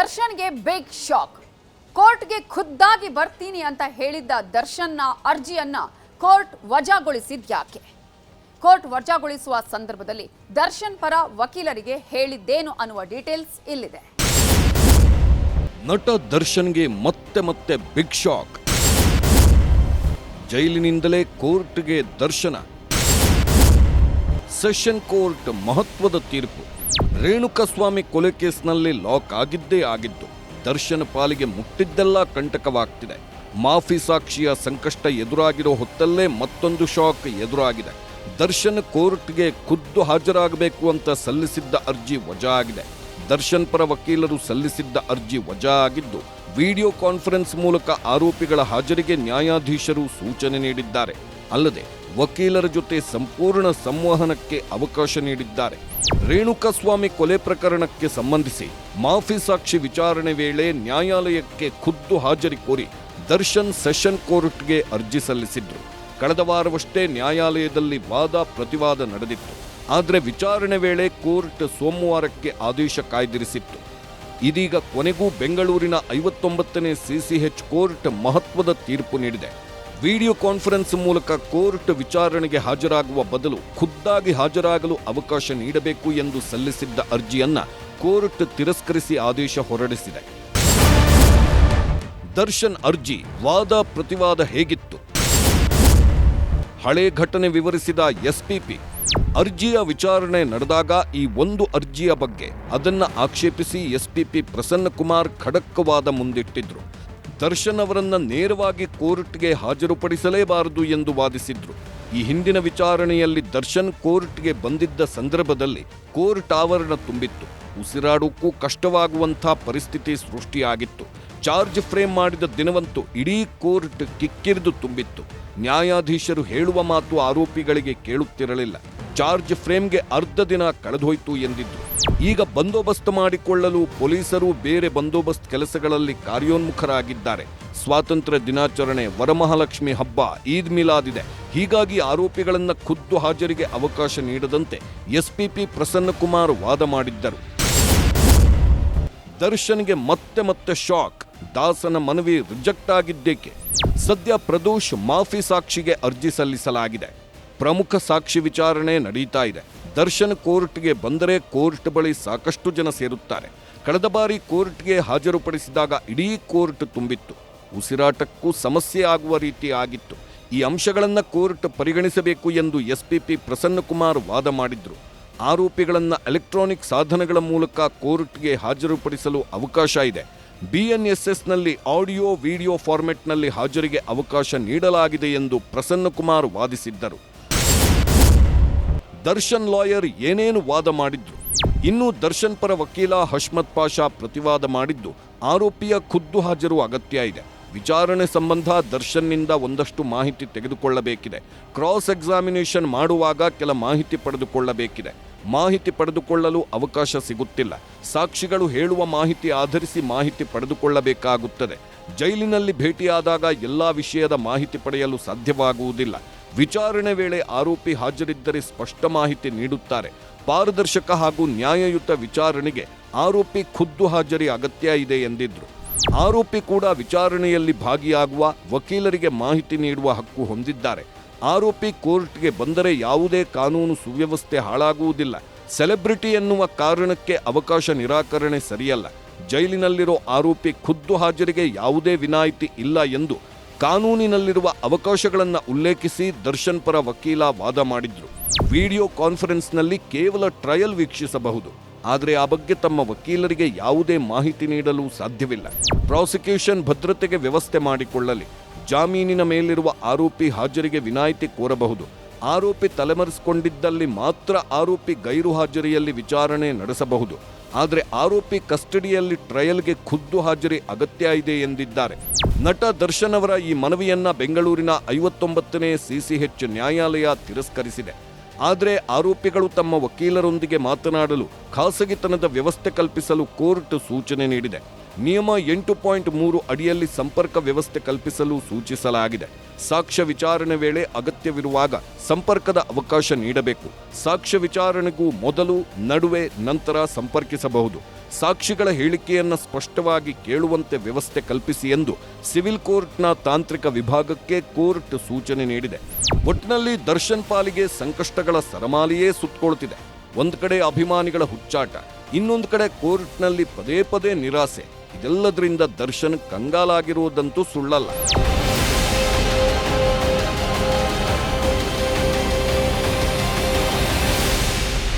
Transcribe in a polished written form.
ದರ್ಶನ್ಗೆ big shock. ಕೋರ್ಟ್ಗೆ ಖುದ್ದಾಗಿ ಬರ್ತೀನಿ ಅಂತ ಹೇಳಿದ್ದ ದರ್ಶನ್ನ ಅರ್ಜಿಯನ್ನ ಕೋರ್ಟ್ ವಜಾಗೊಳಿಸಿದ್ಯಾಕೆ? ಕೋರ್ಟ್ ವಜಾಗೊಳಿಸುವ ಸಂದರ್ಭದಲ್ಲಿ ದರ್ಶನ್ ಪರ ವಕೀಲರಿಗೆ ಹೇಳಿದ್ದೇನು ಅನ್ನುವ ಡೀಟೇಲ್ಸ್ ಇಲ್ಲಿದೆ. ನಟ ದರ್ಶನ್ಗೆ ಮತ್ತೆ ಬಿಗ್ ಶಾಕ್. ಜೈಲಿನಿಂದಲೇ ಕೋರ್ಟ್ಗೆ ದರ್ಶನ. ಸೆಷನ್ ಕೋರ್ಟ್ ಮಹತ್ವದ ತೀರ್ಪು. ರೇಣುಕಾಸ್ವಾಮಿ ಕೊಲೆ ಕೇಸ್ನಲ್ಲಿ ಲಾಕ್ ಆಗಿದ್ದು ದರ್ಶನ್ ಪಾಲಿಗೆ ಮುಟ್ಟಿದ್ದೆಲ್ಲ ಕಂಟಕವಾಗ್ತಿದೆ. ಮಾಫಿ ಸಾಕ್ಷಿಯ ಸಂಕಷ್ಟ ಎದುರಾಗಿರೋ ಹೊತ್ತಲ್ಲೇ ಮತ್ತೊಂದು ಶಾಕ್ ಎದುರಾಗಿದೆ. ದರ್ಶನ್ ಕೋರ್ಟ್ಗೆ ಖುದ್ದು ಹಾಜರಾಗಬೇಕು ಅಂತ ಸಲ್ಲಿಸಿದ್ದ ಅರ್ಜಿ ವಜಾ ಆಗಿದೆ. ದರ್ಶನ್ ಪರ ವಕೀಲರು ಸಲ್ಲಿಸಿದ್ದ ಅರ್ಜಿ ವಜಾ ಆಗಿದ್ದು ವಿಡಿಯೋ ಕಾನ್ಫರೆನ್ಸ್ ಮೂಲಕ ಆರೋಪಿಗಳ ಹಾಜರಿಗೆ ನ್ಯಾಯಾಧೀಶರು ಸೂಚನೆ ನೀಡಿದ್ದಾರೆ. ಅಲ್ಲದೆ ವಕೀಲರ ಜೊತೆ ಸಂಪೂರ್ಣ ಸಂವಹನಕ್ಕೆ ಅವಕಾಶ ನೀಡಿದ್ದಾರೆ. ರೇಣುಕಾಸ್ವಾಮಿ ಕೊಲೆ ಪ್ರಕರಣಕ್ಕೆ ಸಂಬಂಧಿಸಿ ಮಾಫಿ ಸಾಕ್ಷಿ ವಿಚಾರಣೆ ವೇಳೆ ನ್ಯಾಯಾಲಯಕ್ಕೆ ಖುದ್ದು ಹಾಜರಿ ಕೋರಿ ದರ್ಶನ್ ಸೆಷನ್ ಕೋರ್ಟ್ಗೆ ಅರ್ಜಿ ಸಲ್ಲಿಸಿದ್ರು. ಕಳೆದ ವಾರವಷ್ಟೇ ನ್ಯಾಯಾಲಯದಲ್ಲಿ ವಾದ ಪ್ರತಿವಾದ ನಡೆದಿತ್ತು. ಆದರೆ ವಿಚಾರಣೆ ವೇಳೆ ಕೋರ್ಟ್ ಸೋಮವಾರಕ್ಕೆ ಆದೇಶ ಕಾಯ್ದಿರಿಸಿತ್ತು. ಇದೀಗ ಕೊನೆಗೂ ಬೆಂಗಳೂರಿನ 59ನೇ ಸಿಸಿಎಚ್ ಕೋರ್ಟ್ ಮಹತ್ವದ ತೀರ್ಪು ನೀಡಿದೆ. ವಿಡಿಯೋ ಕಾನ್ಫರೆನ್ಸ್ ಮೂಲಕ ಕೋರ್ಟ್ ವಿಚಾರಣೆಗೆ ಹಾಜರಾಗುವ ಬದಲು ಖುದ್ದಾಗಿ ಹಾಜರಾಗಲು ಅವಕಾಶ ನೀಡಬೇಕು ಎಂದು ಸಲ್ಲಿಸಿದ್ದ ಅರ್ಜಿಯನ್ನ ಕೋರ್ಟ್ ತಿರಸ್ಕರಿಸಿ ಆದೇಶ ಹೊರಡಿಸಿದೆ. ದರ್ಶನ್ ಅರ್ಜಿ ವಾದ ಪ್ರತಿವಾದ ಹೇಗಿತ್ತು? ಹಳೆ ಘಟನೆ ವಿವರಿಸಿದ ಎಸ್ಪಿಪಿ, ಅರ್ಜಿಯ ವಿಚಾರಣೆ ನಡೆದಾಗ ಈ ಒಂದು ಅರ್ಜಿಯ ಬಗ್ಗೆ ಅದನ್ನ ಆಕ್ಷೇಪಿಸಿ ಎಸ್ಪಿಪಿ ಪ್ರಸನ್ನಕುಮಾರ್ ಖಡಕ್ ವಾದ ಮುಂದಿಟ್ಟಿದ್ರು. ದರ್ಶನ್ ಅವರನ್ನ ನೇರವಾಗಿ ಕೋರ್ಟ್ಗೆ ಹಾಜರುಪಡಿಸಲೇಬಾರದು ಎಂದು ವಾದಿಸಿದ್ರು. ಈ ಹಿಂದಿನ ವಿಚಾರಣೆಯಲ್ಲಿ ದರ್ಶನ್ ಕೋರ್ಟ್ಗೆ ಬಂದಿದ್ದ ಸಂದರ್ಭದಲ್ಲಿ ಕೋರ್ಟ್ ಆವರಣ ತುಂಬಿತ್ತು. ಉಸಿರಾಡೋಕ್ಕೂ ಕಷ್ಟವಾಗುವಂಥ ಪರಿಸ್ಥಿತಿ ಸೃಷ್ಟಿಯಾಗಿತ್ತು. ಚಾರ್ಜ್ ಫ್ರೇಮ್ ಮಾಡಿದ ದಿನವಂತೂ ಇಡೀ ಕೋರ್ಟ್ ಕಿಕ್ಕಿರಿದು ತುಂಬಿತ್ತು. ನ್ಯಾಯಾಧೀಶರು ಹೇಳುವ ಮಾತು ಆರೋಪಿಗಳಿಗೆ ಕೇಳುತ್ತಿರಲಿಲ್ಲ. ಚಾರ್ಜ್ ಫ್ರೇಮ್ಗೆ ಅರ್ಧ ದಿನ ಕಳೆದೋಯ್ತು ಎಂದಿದ್ರು. ಈಗ ಬಂದೋಬಸ್ತ್ ಮಾಡಿಕೊಳ್ಳಲು ಪೊಲೀಸರು ಬೇರೆ ಬಂದೋಬಸ್ತ್ ಕೆಲಸಗಳಲ್ಲಿ ಕಾರ್ಯೋನ್ಮುಖರಾಗಿದ್ದಾರೆ. ಸ್ವಾತಂತ್ರ್ಯ ದಿನಾಚರಣೆ, ವರಮಹಾಲಕ್ಷ್ಮಿ ಹಬ್ಬ, ಈದ್ ಮಿಲಾದ್ ಇದೆ. ಹೀಗಾಗಿ ಆರೋಪಿಗಳನ್ನ ಖುದ್ದು ಹಾಜರಿಗೆ ಅವಕಾಶ ನೀಡದಂತೆ ಎಸ್ಪಿಪಿ ಪ್ರಸನ್ನಕುಮಾರ್ ವಾದ ಮಾಡಿದ್ದರು. ದರ್ಶನ್ಗೆ ಮತ್ತೆ ಶಾಕ್. ದಾಸನ ಮನವಿ ರಿಜೆಕ್ಟ್ ಆಗಿದ್ದೇಕೆ? ಸದ್ಯ ಪ್ರದೋಷ್ ಮಾಫಿ ಸಾಕ್ಷಿಗೆ ಅರ್ಜಿ ಸಲ್ಲಿಸಲಾಗಿದೆ. ಪ್ರಮುಖ ಸಾಕ್ಷಿ ವಿಚಾರಣೆ ನಡೀತಾ ಇದೆ. ದರ್ಶನ್ ಕೋರ್ಟ್ಗೆ ಬಂದರೆ ಕೋರ್ಟ್ ಬಳಿ ಸಾಕಷ್ಟು ಜನ ಸೇರುತ್ತಾರೆ. ಕಳೆದ ಬಾರಿ ಕೋರ್ಟ್ಗೆ ಹಾಜರುಪಡಿಸಿದಾಗ ಇಡೀ ಕೋರ್ಟ್ ತುಂಬಿತ್ತು. ಉಸಿರಾಟಕ್ಕೂ ಸಮಸ್ಯೆ ಆಗುವ ರೀತಿ ಆಗಿತ್ತು. ಈ ಅಂಶಗಳನ್ನು ಕೋರ್ಟ್ ಪರಿಗಣಿಸಬೇಕು ಎಂದು ಎಸ್ಪಿಪಿ ಪ್ರಸನ್ನಕುಮಾರ್ ವಾದ ಮಾಡಿದ್ರು. ಆರೋಪಿಗಳನ್ನು ಎಲೆಕ್ಟ್ರಾನಿಕ್ ಸಾಧನಗಳ ಮೂಲಕ ಕೋರ್ಟ್ಗೆ ಹಾಜರುಪಡಿಸಲು ಅವಕಾಶ ಇದೆ. ಬಿಎನ್ಎಸ್ಎಸ್ನಲ್ಲಿ ಆಡಿಯೋ ವಿಡಿಯೋ ಫಾರ್ಮೆಟ್ನಲ್ಲಿ ಹಾಜರಿಗೆ ಅವಕಾಶ ನೀಡಲಾಗಿದೆ ಎಂದು ಪ್ರಸನ್ನಕುಮಾರ್ ವಾದಿಸಿದ್ದರು. ದರ್ಶನ್ ಲಾಯರ್ ಏನೇನು ವಾದ ಮಾಡಿದ್ರು? ಇನ್ನು ದರ್ಶನ್ ಪರ ವಕೀಲ ಹಶ್ಮತ್ ಪಾಷಾ ಪ್ರತಿವಾದ ಮಾಡಿದ್ದು ಆರೋಪಿಯ ಖುದ್ದು ಹಾಜರು ಅಗತ್ಯ ಇದೆ. ವಿಚಾರಣೆ ಸಂಬಂಧ ದರ್ಶನ್ನಿಂದ ಒಂದಷ್ಟು ಮಾಹಿತಿ ತೆಗೆದುಕೊಳ್ಳಬೇಕಿದೆ. ಕ್ರಾಸ್ ಎಕ್ಸಾಮಿನೇಷನ್ ಮಾಡುವಾಗ ಕೆಲ ಮಾಹಿತಿ ಪಡೆದುಕೊಳ್ಳಬೇಕಿದೆ. ಮಾಹಿತಿ ಪಡೆದುಕೊಳ್ಳಲು ಅವಕಾಶ ಸಿಗುತ್ತಿಲ್ಲ. ಸಾಕ್ಷಿಗಳು ಹೇಳುವ ಮಾಹಿತಿ ಆಧರಿಸಿ ಮಾಹಿತಿ ಪಡೆದುಕೊಳ್ಳಬೇಕಾಗುತ್ತದೆ. ಜೈಲಿನಲ್ಲಿ ಭೇಟಿಯಾದಾಗ ಎಲ್ಲಾ ವಿಷಯದ ಮಾಹಿತಿ ಪಡೆಯಲು ಸಾಧ್ಯವಾಗುವುದಿಲ್ಲ. ವಿಚಾರಣೆ ವೇಳೆ ಆರೋಪಿ ಹಾಜರಿದ್ದರೆ ಸ್ಪಷ್ಟ ಮಾಹಿತಿ ನೀಡುತ್ತಾರೆ. ಪಾರದರ್ಶಕ ಹಾಗೂ ನ್ಯಾಯಯುತ ವಿಚಾರಣೆಗೆ ಆರೋಪಿ ಖುದ್ದು ಹಾಜರಿ ಅಗತ್ಯ ಇದೆ ಎಂದಿದ್ರು. ಆರೋಪಿ ಕೂಡ ವಿಚಾರಣೆಯಲ್ಲಿ ಭಾಗಿಯಾಗುವ, ವಕೀಲರಿಗೆ ಮಾಹಿತಿ ನೀಡುವ ಹಕ್ಕು ಹೊಂದಿದ್ದಾರೆ. ಆರೋಪಿ ಕೋರ್ಟ್ಗೆ ಬಂದರೆ ಯಾವುದೇ ಕಾನೂನು ಸುವ್ಯವಸ್ಥೆ ಹಾಳಾಗುವುದಿಲ್ಲ. ಸೆಲೆಬ್ರಿಟಿ ಎನ್ನುವ ಕಾರಣಕ್ಕೆ ಅವಕಾಶ ನಿರಾಕರಣೆ ಸರಿಯಲ್ಲ. ಜೈಲಿನಲ್ಲಿರೋ ಆರೋಪಿ ಖುದ್ದು ಹಾಜರಿಗೆ ಯಾವುದೇ ವಿನಾಯಿತಿ ಇಲ್ಲ ಎಂದು ಕಾನೂನಿನಲ್ಲಿರುವ ಅವಕಾಶಗಳನ್ನು ಉಲ್ಲೇಖಿಸಿ ದರ್ಶನ್ ಪರ ವಕೀಲ ವಾದ ಮಾಡಿದ್ರು. ವಿಡಿಯೋ ಕಾನ್ಫರೆನ್ಸ್ನಲ್ಲಿ ಕೇವಲ ಟ್ರಯಲ್ ವೀಕ್ಷಿಸಬಹುದು. ಆದರೆ ಆ ಬಗ್ಗೆ ತಮ್ಮ ವಕೀಲರಿಗೆ ಯಾವುದೇ ಮಾಹಿತಿ ನೀಡಲು ಸಾಧ್ಯವಿಲ್ಲ. ಪ್ರಾಸಿಕ್ಯೂಷನ್ ಭದ್ರತೆಗೆ ವ್ಯವಸ್ಥೆ ಮಾಡಿಕೊಳ್ಳಲಿ. ಜಾಮೀನಿನ ಮೇಲಿರುವ ಆರೋಪಿ ಹಾಜರಿಗೆ ವಿನಾಯಿತಿ ಕೋರಬಹುದು. ಆರೋಪಿ ತಲೆಮರೆಸಿಕೊಂಡಿದ್ದಲ್ಲಿ ಮಾತ್ರ ಆರೋಪಿ ಗೈರು ಹಾಜರಿಯಲ್ಲಿ ವಿಚಾರಣೆ ನಡೆಸಬಹುದು. ಆದರೆ ಆರೋಪಿ ಕಸ್ಟಡಿಯಲ್ಲಿ ಟ್ರಯಲ್ಗೆ ಖುದ್ದು ಹಾಜರಿ ಅಗತ್ಯ ಇದೆ ಎಂದಿದ್ದಾರೆ. ನಟ ದರ್ಶನ್ ಅವರ ಈ ಮನವಿಯನ್ನ ಬೆಂಗಳೂರಿನ 59ನೇ ಸಿಸಿಎಚ್ ನ್ಯಾಯಾಲಯ ತಿರಸ್ಕರಿಸಿದೆ. ಆದರೆ ಆರೋಪಿಗಳು ತಮ್ಮ ವಕೀಲರೊಂದಿಗೆ ಮಾತನಾಡಲು ಖಾಸಗಿತನದ ವ್ಯವಸ್ಥೆ ಕಲ್ಪಿಸಲು ಕೋರ್ಟ್ ಸೂಚನೆ ನೀಡಿದೆ. ನಿಯಮ 8.3 ಅಡಿಯಲ್ಲಿ ಸಂಪರ್ಕ ವ್ಯವಸ್ಥೆ ಕಲ್ಪಿಸಲು ಸೂಚಿಸಲಾಗಿದೆ. ಸಾಕ್ಷ್ಯ ವಿಚಾರಣೆ ವೇಳೆ ಅಗತ್ಯವಿರುವಾಗ ಸಂಪರ್ಕದ ಅವಕಾಶ ನೀಡಬೇಕು. ಸಾಕ್ಷ್ಯ ವಿಚಾರಣೆಗೂ ಮೊದಲು, ನಡುವೆ, ನಂತರ ಸಂಪರ್ಕಿಸಬಹುದು. ಸಾಕ್ಷಿಗಳ ಹೇಳಿಕೆಯನ್ನು ಸ್ಪಷ್ಟವಾಗಿ ಕೇಳುವಂತೆ ವ್ಯವಸ್ಥೆ ಕಲ್ಪಿಸಿ ಎಂದು ಸಿವಿಲ್ ಕೋರ್ಟ್ನ ತಾಂತ್ರಿಕ ವಿಭಾಗಕ್ಕೆ ಕೋರ್ಟ್ ಸೂಚನೆ ನೀಡಿದೆ. ಒಟ್ಟಿನಲ್ಲಿ ದರ್ಶನ್ ಪಾಲಿಗೆ ಸಂಕಷ್ಟಗಳ ಸರಮಾಲೆಯೇ ಸುತ್ತಕೊಳ್ತಿದೆ. ಒಂದು ಕಡೆ ಅಭಿಮಾನಿಗಳ ಹುಚ್ಚಾಟ, ಇನ್ನೊಂದು ಕಡೆ ಕೋರ್ಟ್ನಲ್ಲಿ ಪದೇ ಪದೇ ನಿರಾಸೆ. ಇದೆಲ್ಲದರಿಂದ ದರ್ಶನ್ ಕಂಗಾಲಾಗಿರುವುದಂತೂ ಸುಳ್ಳಲ್ಲ.